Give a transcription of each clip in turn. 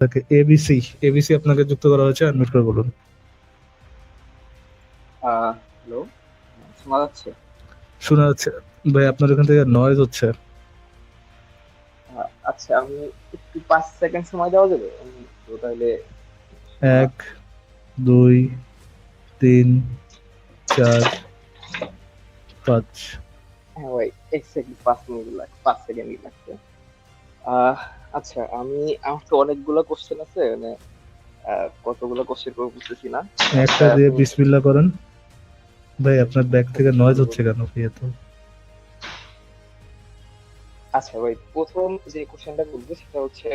তাকে ABC ABC আপনাকে যুক্ত করা হয়েছে, আনমিউট করে বলুন। হ্যালো, শোনা যাচ্ছে? শোনা যাচ্ছে। ভাই আপনার ওখান থেকে নয়েজ হচ্ছে। আচ্ছা, আমি একটু 5 সেকেন্ড সময় দেওয়া যাবে? আমি তো তাহলে শোনা। 1, 2, 3, 4, 5। হ্যাঁ ভাই, 1 সেকেন্ড, 5 মিনিট লাগবে, 5 সেকেন্ডই লাগবে। আহ আচ্ছা, আমার তো অনেকগুলো কোশ্চেন আছে, মানে কতগুলো কোশ্চেন করবো বুঝতেছি না। একটা আচ্ছা, দিয়ে আপনি বিসমিল্লাহ করেন। ভাই আপনার ব্যাক থেকে নয়েজ শুরু হচ্ছে করুন। কেন কি এত? আচ্ছা ভাই, প্রথম যে কোশ্চেনটা করবো সেটা হচ্ছে,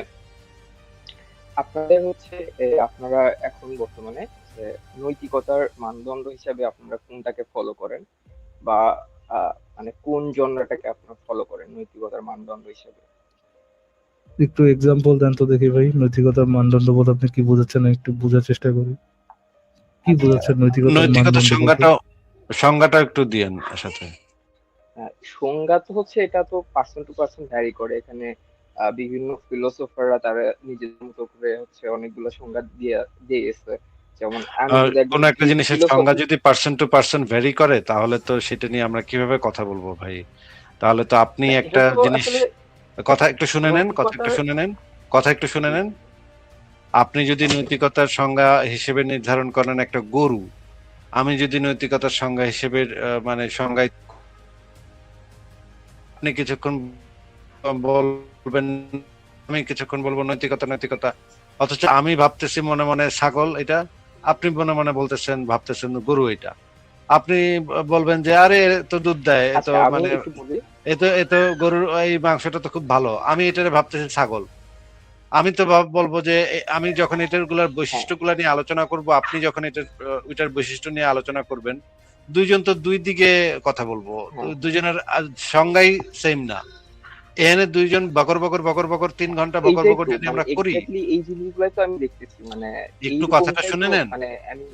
আপনাদের হচ্ছে আপনারা এখন বর্তমানে যে নৈতিকতার মানদণ্ড হিসাবে আপনারা কোনটাকে ফলো করেন, বা মানে কোন জনরাটাকে আপনারা ফলো করেন নৈতিকতার মানদণ্ড হিসেবে? একটু এক্সাম্পল দেন তো দেখি ভাই, নৈতিকতার মানদণ্ড বলতে আপনি কি বোঝাচ্ছেন একটু বোঝার চেষ্টা করি। কি আচ্ছা, বোঝাচ্ছেন নৈতিকতার নৈতিকতার মানদণ্ড বলতে? সংজ্ঞাটা একটু দিয়েন সাথে। সংজ্ঞা তো হচ্ছে, এটা তো পার্সন টু পার্সন ভ্যারি করে। এখানে বিভিন্ন ফিলোসোফাররা তারা নিজেদের মতো করে হচ্ছে অনেকগুলো সংজ্ঞা দিয়েছে। যেমন আমি যদি কোন একদম একটা গ্রিক জিনিসের সংজ্ঞা ফিলোসফি। যদি পার্সন টু পার্সন ভ্যারি করে, তাহলে তো সেটা নিয়ে আমরা কিভাবে কথা বলবো ভাই? তাহলে তো আপনি এটা একটা তো জিনিস, আসলে কথা একটু শুনে নেন, নৈতিকতার। কথা একটু শুনে জি, নেন। জি। আপনি যদি নৈতিকতার সংজ্ঞা হিসেবে নির্ধারণ করেন একটা গরু, আমি যদি নৈতিকতার সংজ্ঞা হিসেবে মানে সংজ্ঞায়, আপনি কিছুক্ষণ বলবেন, আমি কিছুক্ষণ বলবো নৈতিকতা নৈতিকতা, অথচ আমি ভাবতেছি মনে মনে ছাগল এটা, আপনি মনে মনে বলতেছেন ভাবতেছেন গরু এটা। আপনি বলবেন যে আরে এ তো দুধ দেয়, এ তো আচ্ছা, আমি মানে একটু বলি। এ তো গরুর এই মাংসটা তো খুব ভালো, আমি এটারে ভাবতেছি ছাগল। আমি তো বলবো যে আমি যখন এটার গুলার হ্যাঁ, বৈশিষ্ট্যগুলা নিয়ে আলোচনা করব, আপনি যখন ওইটার বৈশিষ্ট্য নিয়ে আলোচনা করবেন, দুইজন তো দুই দিকে কথা বলবো, হ্যাঁ। দুজনের সংজ্ঞাই সেম না। এখানে দুইজন বকর বকর বকর বকর 3 ঘন্টা বকর এইটাই বকর তো, যদি মানে আমরা করি। এক্স্যাক্টলি এই জিনিসগুলাই তো আমি দেখতেছি, মানে একটু কথাটা এইরকমটাই শুনে তো, নেন, মানে আমি।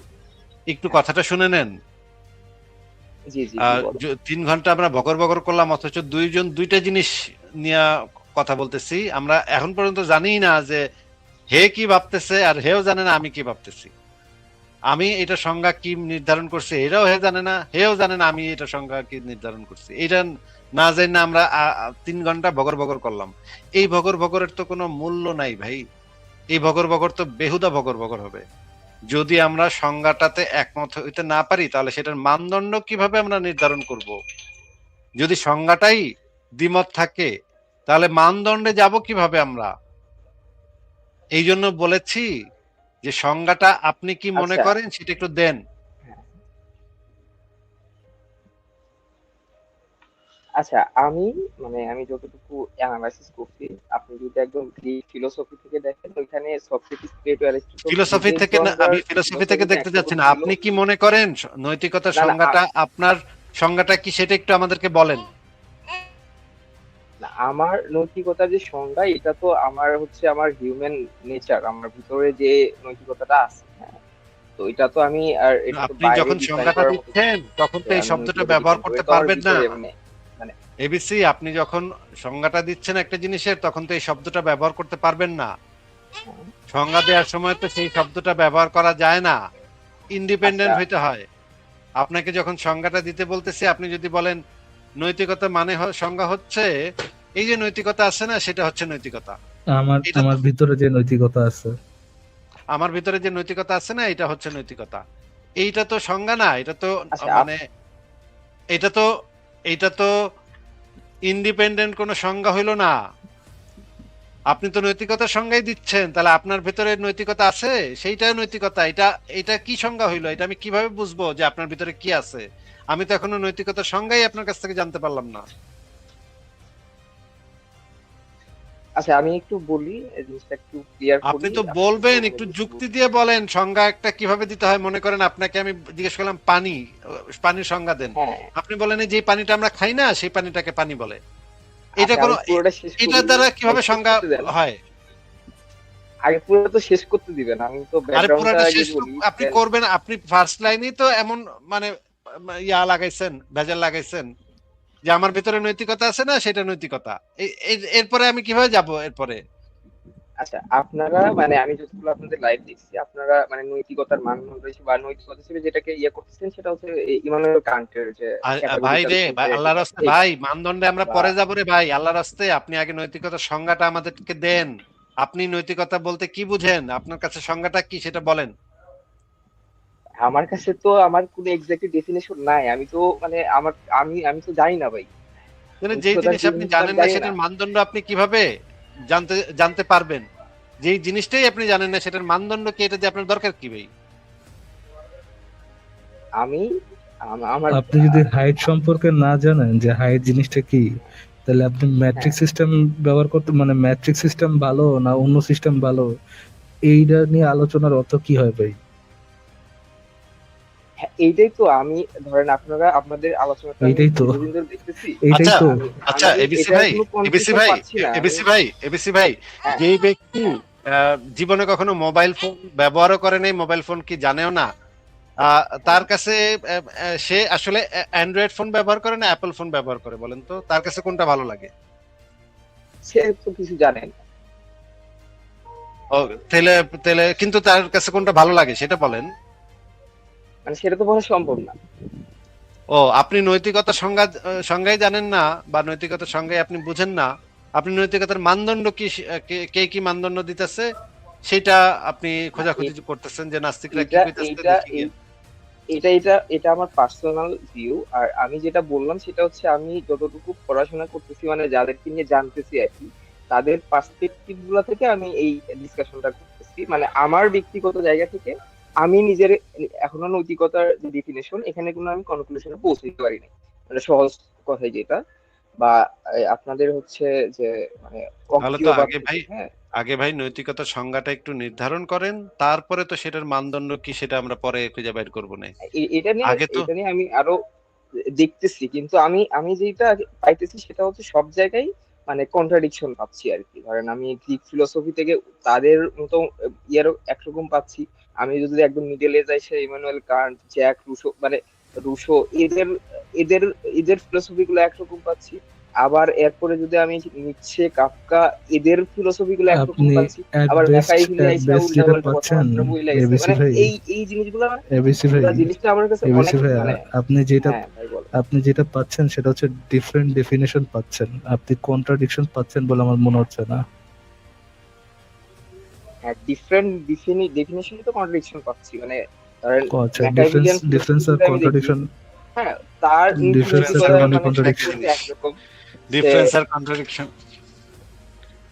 একটু হ্যাঁ, কথাটা শুনে নেন। জি, জি, জি, বলো। 3 ঘন্টা আমরা বকর বকর করলাম, অথচ দুইজন দুইটা জিনিস নিয়ে কথা বলতেছি। আমরা এখন পর্যন্ত জানি না যে হে কি ভাবতেছে, আর হেও জানে না আমি কি ভাবতেছি। আমি এটা সংজ্ঞা কি নির্ধারণ করছি এটাও হে জানে না, হেও জানে না আমি এটা সংজ্ঞা কি নির্ধারণ করছি। এটা না জানি না আমরা 3 ঘন্টা বকর বকর করলাম। এই বকর বকরের তো কোনো মূল্য নাই ভাই। এই বকর বকর তো বেহুদা বকর বকর হবে। যদি আমরা সংজ্ঞাটাতে একমত হইতে না পারি, তাহলে সেটার মানদণ্ড কিভাবে আমরা নির্ধারণ করব? যদি সংজ্ঞাটাই দ্বিমত থাকে, তাহলে মানদণ্ডে যাব কিভাবে আমরা? এই জন্য বলেছি যে সংজ্ঞাটা আপনি কি মনে আচ্ছা। করেন সেটা একটু দেন। হ্যাঁ, আচ্ছা, আমি মানে আমি যতটুকু অ্যানালাইসিস করছি, আপনি যদি একদম গ্রিক ফিলোসফি থেকে দেখেন, ওইখানে সক্রেটিস, প্লেটো, অ্যারিস্টটল ফিলোসফি এদের থেকে না, আমি জনরার ফিলোসফি থেকে ফিলোসফিটা দেখতে যাচ্ছি একরকম না। ছিল। আপনি কি মনে করেন নৈতিকতার না, না, সংজ্ঞাটা, আপনার সংজ্ঞাটা কি সেটা একটু আমাদেরকে বলেন। না, আমার নৈতিকতার যে সংজ্ঞা, এটা তো আমার হচ্ছে আমার হিউম্যান নেচার, আমার ভিতরে যে নৈতিকতাটা আছে। হ্যাঁ, তো এটা তো আমি, আর এটা তো আপনি বাইরে যখন ডিফাইন সংজ্ঞাটা করার মতো দিচ্ছেন কিছু না তখন যে তো এই আমি শব্দটা নৈতিকতা ব্যবহার ডিফাইন করবো। করতে এটা তো আমার পারবেন না। ভিতরে, মানে মানে এবিসি, আপনি যখন সংজ্ঞাটা দিচ্ছেন একটা জিনিসের, তখন তো এই শব্দটা ব্যবহার করতে পারবেন না। হ্যাঁ, সংজ্ঞা দেওয়ার সময় তো সেই শব্দটা ব্যবহার করা যায় না, আচ্ছা, ইন্ডিপেন্ডেন্ট হইতে হয়। আপনাকে যখন সংজ্ঞাটা দিতে বলতেছি, আপনি যদি বলেন নৈতিকতা মানে সংজ্ঞা হচ্ছে এই যে নৈতিকতা আছে না, সেটা হচ্ছে নৈতিকতা। আমার এটা তো আমার ভিতরে যে নৈতিকতা আছে। আমার ভিতরে যে নৈতিকতা আছে না, এটা হচ্ছে নৈতিকতা। এইটা তো সংজ্ঞা না, এটা তো আচ্ছা, মানে এটা তো এটা তো ইন্ডিপেন্ডেন্ট কোনো সংজ্ঞা হইলো না। আপনি তো নৈতিকতার সংজ্ঞাই দিচ্ছেন, তাহলে আপনার ভিতরে নৈতিকতা আছে, সেইটাই নৈতিকতা। এটা এটা কি সংজ্ঞা হইলো? এটা আমি কিভাবে বুঝবো যে আপনার ভিতরে কি আছে? আমি তো এখনো নৈতিকতার সংজ্ঞাই আপনার কাছ থেকে জানতে পারলাম না। আচ্ছা, আমি একটু বলি, এই জিনিসটা একটু ক্লিয়ার আপনি করি, তো আপনি বলবেন, মানে একটু বুঝতে যুক্তি দিয়ে বলেন সংজ্ঞা একটা কিভাবে দিতে হয়। মনে করেন আপনাকে আমি জিজ্ঞেস করলাম পানি, পানির সংজ্ঞা দেন। হ্যাঁ। আপনি বলেন যে পানিটা আমরা খাই না, সেই পানিটাকে পানি বলে। এটা আচ্ছা, কোনো আমি পুরোটা শেষ এটার করি, দ্বারা আগে কিভাবে শেষ সংজ্ঞা করতে দেন। হয়? আগে পুরোটা তো শেষ করতে দিবেন, আমি তো আরে ব্যাকগ্রাউন্ডটা পুরাটা আগে শেষ তো বলি, আপনি দেন। করবেন, আপনি ফার্স্ট লাইনেই তো এমন মানে ইয়া লাগাইছেন, ভেজাল লাগাইছেন যে আমার ভিতরে নৈতিকতা আছে না, সেটা নৈতিকতা। এরপরে আমি কিভাবে যাব এরপরে? আচ্ছা, আপনারা মানে আমি যতগুলো আপনাদের লাইভ দেখছি, আপনারা মানে নৈতিকতার মানদণ্ড হিসেবে বা নৈতিকতা হিসেবে যেটাকে ইয়ে করতেছেন সেটা হচ্ছে ইমানুয়েল কান্টের যে ভাই ক্যাটাগরিক্যাল রে ভাই, ইম্পারেটিভ আল্লাহর রাস্তে এইটা, ভাই, মানদণ্ডে আমরা বা পরে যাবো রে ভাই। আল্লাহর রাস্তে আপনি আগে নৈতিকতার সংজ্ঞাটা আমাদেরকে দেন। আপনি নৈতিকতা বলতে কি বুঝেন? আপনার কাছে সংজ্ঞাটা কি সেটা বলেন। আমার কাছে তো আমার কোনো এক্সাক্ট ডেফিনেশন নাই। আমি তো মানে আমার আমি আমি তো জানি না ভাই, তাহলে যেই নৈতিকতার জিনিস কি আপনি জিনিস আমি জানেন না জানি না। সেটার মানদণ্ড আপনি কিভাবে জানতে জানতে পারবেন? যেই জিনিসটাই আপনি জানেন না সেটার মানদণ্ড কি, এটা দিয়ে আপনার দরকার কি ভাই? আমি আমার আপনি যদি হাইট সম্পর্কে না জানেন যে হাইট জিনিসটা কি, তাহলে আপনি হ্যাঁ ম্যাট্রিক সিস্টেম ব্যবহার করতে, মানে ম্যাট্রিক সিস্টেম ভালো না অন্য সিস্টেম ভালো, এইটা নিয়ে আলোচনার অর্থ কি হয় ভাই? হ্যাঁ, এইটাই তো আমি, ধরেন আপনারা আপনাদের আলোচনাটা আমি এইটাই তো, দীর্ঘদিন ধরে দেখতেছি। এইটাই আচ্ছা তো। আমি আচ্ছা, আমি এবিসি এটার ভাই, কোনো এবিসি কনক্লুশন ভাই, পাচ্ছি না আমি। এবিসি ভাই, হ্যাঁ যেই ব্যক্তি জীবনে কখনো মোবাইল ফোন ব্যবহারও করে নাই, মোবাইল ফোন কি জানেও না, তার হ্যাঁ, কাছে সে আসলে অ্যান্ড্রয়েড ফোন ব্যবহার করে না অ্যাপল ফোন ব্যবহার করে, বলেন তো তার কাছে কোনটা ভালো লাগে? সে তো কিছু জানেন। ও, তাহলে তাহলে কিন্তু তার কাছে কোনটা ভালো লাগে সেটা বলেন। মানে সেটা তো বলা সম্ভব না। ও, আপনি নৈতিকতার সংজ্ঞাই জানেন না, বা নৈতিকতার সংজ্ঞায় আপনি বুঝেন না। আপনি নৈতিকতার মানদণ্ড কি, কে কি মানদণ্ড দিতেছে সেটা আপনি না, খোঁজাখুঁজি করতেছেন যে নাস্তিকরা কি এটা কইতাছে, এইটা দেখি গিয়ে। এটা আমার পার্সোনাল ভিউ। আর আমি যেটা বললাম সেটা হচ্ছে আমি যতটুকু পড়াশোনা করতেছি, মানে যাদেরকে নিয়ে জানতেছি আর কি, তাদের পার্সপেক্টিভ গুলা থেকে আমি এই ডিসকাশনটা করতেছি। মানে আমার ব্যক্তিগত জায়গা থেকে আমি নিজের এখনো নৈতিকতার যে ডেফিনেশন, এখানে কোনো আমি কনক্লুশনে পৌঁছাতে পারি নাই। মানে সহজ কথায় যেটা, বা আপনাদের হচ্ছে যে মানে তাহলে তো অজ্ঞেয়বাদ থেকে, হ্যাঁ। আগে ভাই নৈতিকতার সংজ্ঞাটা একটু নির্ধারণ করেন, তারপরে তো সেটার মানদণ্ড কি সেটা আমরা পরে খুঁজে বের করবো না। এটা নিয়ে আগে তো আমি আরো দেখতেছি, কিন্তু আমি আমি যেটা পাইতেছি সেটা হচ্ছে সব জায়গায় মানে কন্ট্রাডিকশন পাচ্ছি আর কি। ধরেন আমি গ্রিক ফিলোসফি থেকে তাদের মতো ইয়ারও একরকম পাচ্ছি। আমি যদি একদম মিডল এ যাই, সে ইমানুয়েল কান্ট, জ্যাক রুশো, মানে রুশো, এদের এদের এদের ফিলোসফি গুলো একরকম পাচ্ছি। আবার এরপরে যদি আমি নিচ্ছে কাফকা, এদের ফিলোসফি গুলো একরকম আপনি পাচ্ছি। আবার মেকাই ফিলে অ্যাট আইসা বেস্ট উল্টা যেটা পাল্টা পাচ্ছেন, কথাবার্তা বইলা গেছে। এবিসি মানে ভাই, এই জিনিসগুলো মানে এবিসি ভাই, পুরো জিনিসটা আমার কাছে অনেক এবিসি ভাইয়া, মানে। আপনি যেটা, হ্যাঁ ভাই বলো। আপনি যেটা পাচ্ছেন সেটা হচ্ছে ডিফারেন্ট ডেফিনেশন পাচ্ছেন, আপনি কন্ট্রাডিকশন পাচ্ছেন বলে আমার মনে হচ্ছে না। হ্যাঁ, ডিফারেন্ট ডেফিনেশনে তো কন্ট্রাডিকশন পাচ্ছি। মানে ধরেন আচ্ছা, ডিফারেন্স, ম্যাকিয়াভেলিয়ান ফিলোসফি ডিফারেন্স আর যদি আমি দেখি, কন্ট্রাডিকশন, হ্যাঁ, তার ডিফারেন্স ডিফারেন্স আর আর নৈতিকতা মানে মানে একই কন্ট্রাডিকশন। দেখতেছে জিনিস। একরকম। সে ডিফারেন্স আর কন্ট্রাডিকশন,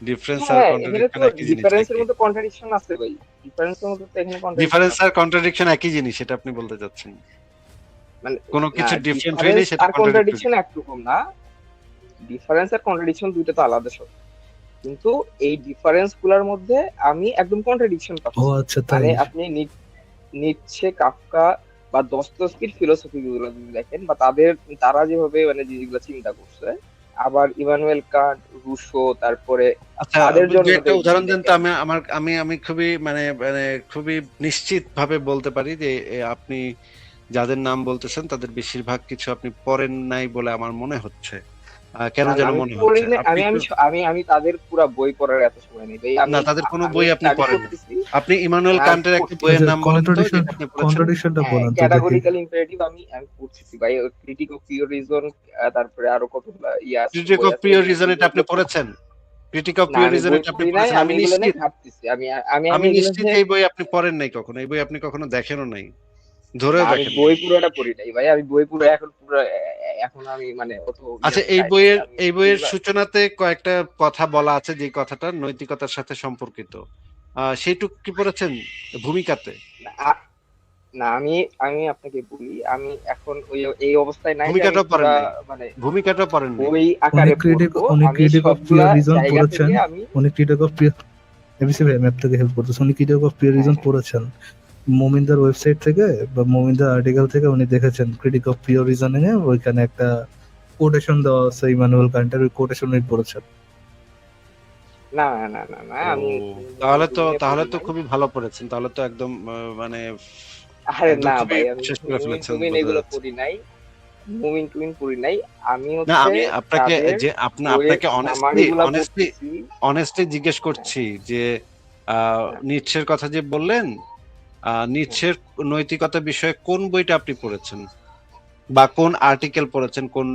ডিফারেন্স আর হ্যাঁ, এখানে কন্ট্রাডিকশন তো একই জিনিস ডিফারেন্সের নাকি? মধ্যে কন্ট্রাডিকশন আছে ভাই। ডিফারেন্সের মধ্যে তো এখানে কন্ট্রাডিকশন ডিফারেন্স আছে। আর কন্ট্রাডিকশন একই জিনিস, এটা আপনি বলতে চাচ্ছেন? মানে কোনো না, কিছু ডিফারেন্ট হইলে ডিফারেন্স সেটা আর কন্ট্রাডিক্টরি। কন্ট্রাডিকশন একরকম না। ডিফারেন্স আর কন্ট্রাডিকশন দুইটা তো আলাদা শব্দ। কিন্তু এই ডিফারেন্স গুলার মধ্যে আমি একদম কন্ট্রাডিকশন ও পাচ্ছি। আচ্ছা, তাই? মানে আপনি নিচ্ছে কাফকা বা দস্তয়েভস্কির ফিলোসফি গুলো যদি দেখেন, বা তারা যেভাবে মানে জিনিসগুলো চিন্তা করছে, আবার ইমানুয়েল কান্ট, রুশো, তারপরে আচ্ছা, তাদের দু একটা জন্মটা যদি উদাহরণ দেন তো। দেখেন। আমি খুবই মানে মানে খুবই নিশ্চিত ভাবে বলতে পারি যে আপনি যাদের নাম বলতেছেন তাদের বেশিরভাগ কিছু আপনি পড়েন নাই বলে আমার মনে হচ্ছে। কেন না, না, যেন আমি মনে পড়ি হচ্ছে না। আপনি আমি একটু। আমি আমি আমি তাদের পুরো বই পড়ার এত সময় নেই ভাই। না, আমি তাদের কোনো আমি বই আপনি স্টাডি পড়েন না। করতেছি। আপনি ইমানুয়েল হ্যাঁ, আমি কান্টের একটা বইয়ের আচ্ছা, নাম বলেন তো কন্ট্রাডিকশন, যেটা আপনি পড়েছেন। কন্ট্রাডিকশনটা হ্যাঁ, বলেন তো দেখি। ক্যাটাগরিক্যাল ইম্পারেটিভ আমি আমি পড়তেছি ভাই। ক্রিটিক অফ পিওর রিজন, তারপরে আরো কতগুলা ইয়ে আছে, ক্রিটিক বই অফ আছে, পিওর এগুলো রিজন, এটা আপনি এগুলো পড়তেছি। পড়েছেন? ক্রিটিক অফ না, পিওর আমি রিজন বই এটা আপনি পড়ি নাই, পড়েছেন? আমি আমি এগুলো নিয়ে নিশ্চিত, ঘাটতেছি। আমি আমি এগুলো নিশ্চিত নিয়ে, এই বই আপনি পড়েন নাই কখনো, এই বই আপনি কখনো দেখেনও নাই, না, ধরেও আমি দেখেন বই নাই। পুরোটা পড়ি নাই ভাই। আমি বই পুরো এখন পুরো এখন আমি মানে অত আচ্ছা, ইয়াতে এই যাই নাই বইয়ের আমি এগুলা। সূচনাতে কয়েকটা কথা বলা আছে যে কথাটা নৈতিকতার সাথে সম্পর্কিত, সেইটুক কি পড়েছেন ভূমিকাতে? না, না, আমি আমি আপনাকে বলি, আমি এখন ওই এই অবস্থায় নাই যে আমি ভূমিকাটাও পড়েন পুরা নাই, মানে ভূমিকাটাও পড়েন নাই। বই আকারে পড়বো। আমি ক্রিটিক অফ সবগুলা পিওর রিজন জায়গা পড়েছেন, থেকে আমি। উনি ক্রিটিক অফ পিওর, এবিসি ভাই আমি আপনাকে হেল্প করতেছি, উনি ক্রিটিক অফ পিওর হ্যাঁ, রিজন হ্যাঁ, পড়েছেন। মোমিনদার ওয়েবসাইট থেকে বা মোমিনদার আর্টিকেল থেকে উনি দেখেছেন ক্রিটিক অফ পিওর রিজনিং এ ওইখানে একটা কোটেশন দেওয়া আছে ইমানুয়েল কান্টের, ওই কোটেশন উনি পড়েছেন। না, না, না, না, ও, আমি তাহলে পড়ি তো নাই। খুবই ভালো পড়েছেন, তাহলে তো একদম মানে আরে একদম না খুবই ভাই, আমি শেষ করে ফেলেছেন মুমিন বোঝা এগুলো যাচ্ছে। পড়ি নাই। মুভিং টুইন পড়ি নাই, আমি না, হচ্ছে আমি আপনাকে তাদের যে বইয়ের আপনাকে সামারিগুলা অনেস্টলি পড়তেছি। জিজ্ঞেস হ্যাঁ, করছি যে হ্যাঁ, নিটশের কথা যে বললেন, হ্যাঁ। নিটশের নৈতিকতা বিষয়ে কোন বইটা আপনি পড়েছেন, বা কোন আর্টিকেল পড়েছেন, কোন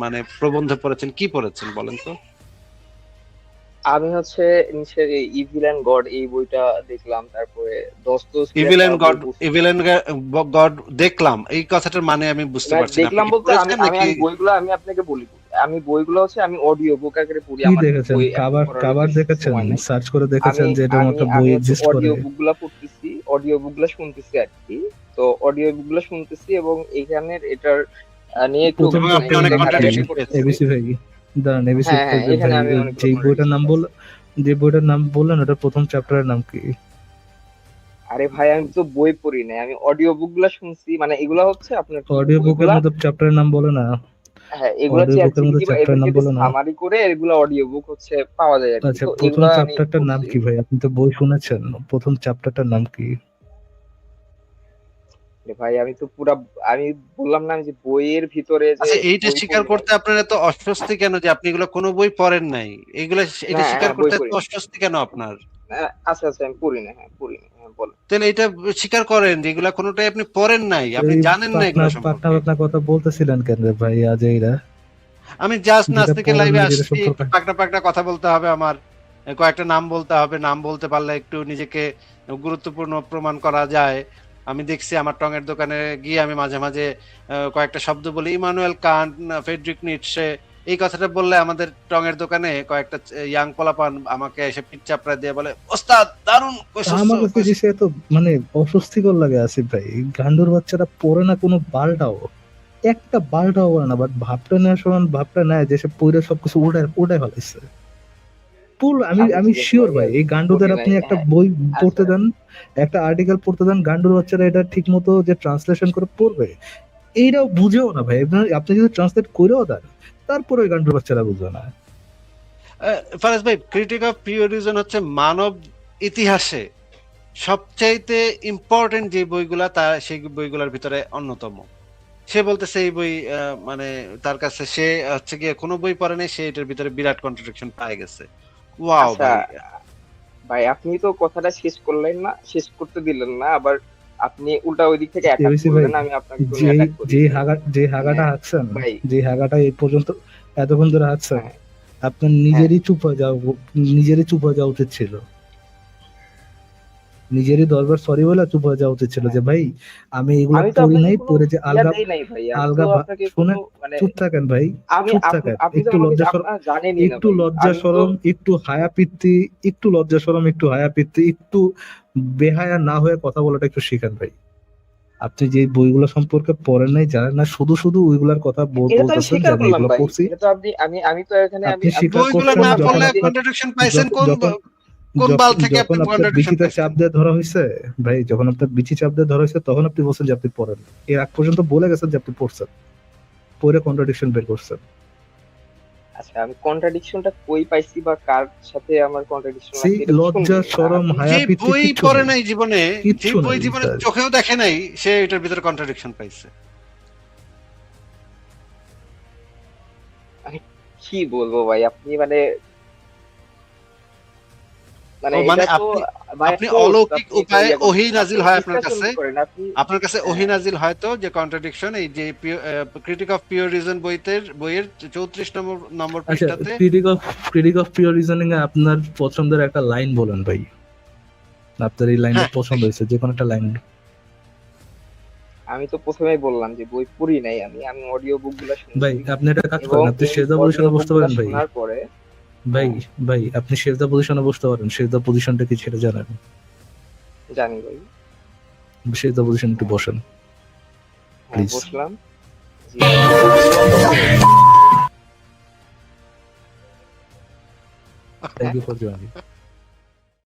মানে প্রবন্ধ পড়েছেন, কি পড়েছেন বলেন তো? আমি হচ্ছে নিশ্চয় ইভিল অ্যান্ড গড এই বইটা দেখলাম, তারপরে দস্তয়েভস্কির ইভিল একটা এন্ড বই গড, পড়ছি। গড দেখলাম, এই কথাটার মানে আমি বুঝতে মানে পারছি না, আপনি দেখলাম কি বলতে আমি পড়েছেন আমি নাকি? আমি বইগুলো আমি আপনাকে বলি, আমি বইগুলো হচ্ছে আমি অডিও বুক আকারে পড়ি, কি আমার দেখেছেন? বই এখন কাভার পড়ার কাভার হইতে দেখেছেন? সময় নাই। সার্চ করে আমি দেখেছেন যে এরকম আমি একটা বই আমি হচ্ছে এক্সিস্ট করে? অডিও বুক গুলা পড়তেছি, অডিও বুক গুলা শুনতেছি আর কি। তো অডিও বুক গুলা শুনতেছি এবং এইখানের এটার নিয়ে একটু প্রথম এবং মানে আপনি একটু অনেক চ্যাপ্টারের নাম কি? ঘাটাঘাটি কন্ট্রাডিকশন পেয়েছেন। করতেছি। এবিসি ভাই, দাঁড়ান, এবিসি হ্যাঁ, হ্যাঁ, এখানে ভাই, আমি অনেকগুলো যেই বইটার কন্ট্রাডিকশন নাম পাইছি। যে বইটার নাম বললেন ওটার প্রথম চ্যাপ্টারের নাম কি? আরে ভাই, আমি তো বই পড়ি নাই, আমি অডিও বুক গুলা শুনছি, মানে এগুলা হচ্ছে আপনার কি অডিও বুকের বইগুলা। মধ্যে চ্যাপ্টারের নাম বলে না? হ্যাঁ, এগুলা অডিও চ্যাট বুকের মধ্যে জিপিটি বা চ্যাপ্টারের নাম এদেরকে বলে না? সামারি করে এগুলা অডিও বুক হচ্ছে পাওয়া যায় আর কি। আচ্ছা, তো প্রথম এগুলা আমি চ্যাপ্টারটার নাম পড়ছি। কি ভাই? আপনি তো বই শুনেছেন, প্রথম চ্যাপ্টারটার নাম কি? আরে ভাই, আমি তো পুরা, আমি বললাম না আমি যে বইয়ের ভিতরে যে আচ্ছা, এইটা বই স্বীকার পড়ি নাই। করতে আপনার এত অস্বস্তি কেন যে আপনি এগুলো কোনো বই পড়েন নাই? এগুলা এটা হ্যাঁ, স্বীকার হ্যাঁ, বই করতে এত পড়ি নাই। অস্বস্তি কেন আপনার? আচ্ছা, আচ্ছা, আমি পড়ি না, হ্যাঁ পড়ি না, হ্যাঁ বলেন। তাহলে এটা স্বীকার করেন যে এগুলা কোনোটাই আপনি পড়েন নাই, আপনি এই জানেন না পাকনা এগুলা পাকনা সম্পর্কে। পাকনা কথা বলতেছিলেন কেন রে ভাই আজ এইরা? আমি জাস্ট যেটা নাস্তিকের পড়েন লাইভে নাই যেটা আসছি, একটু সম্পর্কে। পাকনা পাকনা কথা বলতে হবে আমার, কয়েকটা নাম বলতে হবে, নাম বলতে পারলে একটু নিজেকে গুরুত্বপূর্ণ প্রমাণ করা যায়। আমি দেখছি আমার টঙের দোকানে গিয়ে আমি মাঝে মাঝে কয়েকটা শব্দ বলি, ইমানুয়েল কান্ট, ফ্রেডরিক নিটশে, এই কথাটা বললে আমাদের টঙের দোকানে কয়েকটা ইয়াং পোলাপান আমাকে এসে পিঠ চাপড়া দিয়ে বলে, ওস্তাদ দারুণ আমার কাছে জিনিসটা এত মানে অস্বস্তিকর লাগে আসিফ ভাই, এই গান্ডুর বাচ্চারা পড়ে না কোনো বালটাও, একটা বালটাও পড়ে না, বাট ভাবটা নেওয়ার সময় ভাবটা নেয় যে সে পড়ে সবকিছু উড়ায় উড়ায় ফেলাইছে পুল। আমি আচ্ছা, আমি ঠিক আছে শিওর ভাই, ভাই, এই পড়ি গান্ডুদের নাই, আপনি একটা হ্যাঁ। বই পড়তে আচ্ছা, দেন, একটা আর্টিকেল পড়তে দেন, গান্ডুর বাচ্চারা এটা ঠিক মতো যে ট্রান্সলেশন করে পড়বে এইটাও বুঝেও না ভাই। আপনি যদি ট্রান্সলেট করেও দেন তারপরে ওই গান্ডুর বাচ্চারা বুঝবে না। ফারাজ ভাই, ক্রিটিক অফ পিওরিজম হচ্ছে মানব ইতিহাসে সবচাইতে ইম্পর্টেন্ট যে বইগুলা, তা সেই বইগুলোর ভিতরে অন্যতম। সে বলতেছে এই বই মানে তার কাছে, সে হচ্ছে গিয়ে কোনো বই পড়ে নাই, সে এটার ভিতরে বিরাট কন্ট্রাডিকশন পায় গেছে। ওয়াও আচ্ছা ভাই! ভাই, আপনি তো কথাটা শেষ করলেন না, শেষ করতে দিলেন না, আবার আপনি উল্টা ওই দিক থেকে অ্যাটাক এবিসি ভাই, করলেন, আমি আপনাকে কোনো যে অ্যাটাক করি যে নাই। যে মানে হাগাটা হাঁকছেন, ভাই, যে হাগাটা এই পর্যন্ত এতক্ষণ ধরে হাঁকছেন, হ্যাঁ, আপনার হ্যাঁ, নিজেরই চুপ হয়ে যাওয়া উচিত ছিল। নিজেরই দরবার সরি বলে চুপ হয়ে যাওয়া উচিত ছিল হ্যাঁ। যে ভাই আমি এগুলা আমি তো পড়ি আপনাকে নাই, কোনো পড়ে যে ইয়া আলগা দেই নাই ভাই, আমি তো আলগা আপনাকে কোনো শুনেন, মানে চুপ থাকেন ভাই, চুপ থাকেন, আপনি তো একটু আমাকে লজ্জা শরম, আপনারা জানেনই না একটু ভাই, লজ্জা আমি তো শরম, একটু হায়া পিত্তি, একটু লজ্জা শরম, একটু হায়া পিত্তি, একটু বেহায়া না হয়ে কথা বলাটা একটু শিখেন ভাই। আপনি যে বইগুলো সম্পর্কে পড়েন নাই, জানেন না, শুধু শুধু ওইগুলার কথা এটা তো আমি বলতেছেন যে স্বীকার আমি করলাম এগুলো ভাই, পড়ছি। এটা তো আপনি আমি তো এখানে আপনি আমি স্বীকার বইগুলো স্বীকার করছেন না করলাম যে যখন পড়লে আপনি। আপনার কন্ট্রাডিকশন পাইছেন যখন কোন যখন কোন বাল থেকে আপনি যখন আপনার কন্ট্রাডিকশন বিচিতে চাপ পাইছেন? দিয়ে ধরা হয়েছে ভাই, যখন আপনার বিচি চাপ দিয়ে ধরা হয়েছে তখন আপনি বলছেন যে আপনি পড়েন। এর আগ পর্যন্ত বলে গেছেন যে আপনি পড়ছেন, পড়ে কন্ট্রাডিকশন বের করছেন। আচ্ছা, আমি কন্ট্রাডিকশনটা কই পাইছি বা কার সাথে আমার কন্ট্রাডিকশন সেই আছে এটা তো লজ্জা শুনবেন না শরম আপনি। যে হায়া পিত্তি বই কিচ্ছু পড়ে নেই, নাই জীবনে, যে কিচ্ছু বই নেই জীবনে তার। চোখেও দেখে নাই, সে এটার ভিতরে কন্ট্রাডিকশন পাইছে। আমি কি বলবো ভাই, আপনি মানে মানে ও মানে এটা তো আপনি বাই আপনি ফোর্স অলৌকিক আপনি এটা উপায়ে ইয়া ওহী করতেছেন, আপনি নাজিল হয় ডিসকাশন করেন আপনি। আপনার কাছে ওহী হ্যাঁ, নাজিল হয়তো যে কন্ট্রাডিকশন, এই যে ক্রিটিক অফ পিওর রিজন বইয়ের 34 নম্বর আচ্ছা, পৃষ্ঠাতে। ক্রিটিক অফ পিওর রিজনিং এ আপনার পছন্দের একটা লাইন বলেন ভাই, আপনার এই লাইনটা হ্যাঁ, পছন্দ হয়েছে, যে কোনো একটা লাইন। আমি তো প্রথমেই বললাম যে বই পড়ি নাই, আমি অডিও বুক গুলা ভাই শুনছি আপনি একটা কাজ এবং করেন, আপনি এই সেজদা অডিও পজিশনে বুক বসতে গুলা পারেন ভাই। শোনার পরে। ভাই হ্যাঁ, ভাই আপনি সেজদা পজিশনে বসতে পারেন, সেজদা পজিশনটা কি ছেড়ে জানেন? জানি ভাই। সেজদা পজিশন একটু হ্যাঁ, বসেন হ্যাঁ, প্লিজ। বসলাম। জি, বসলাম। Thank you for joining.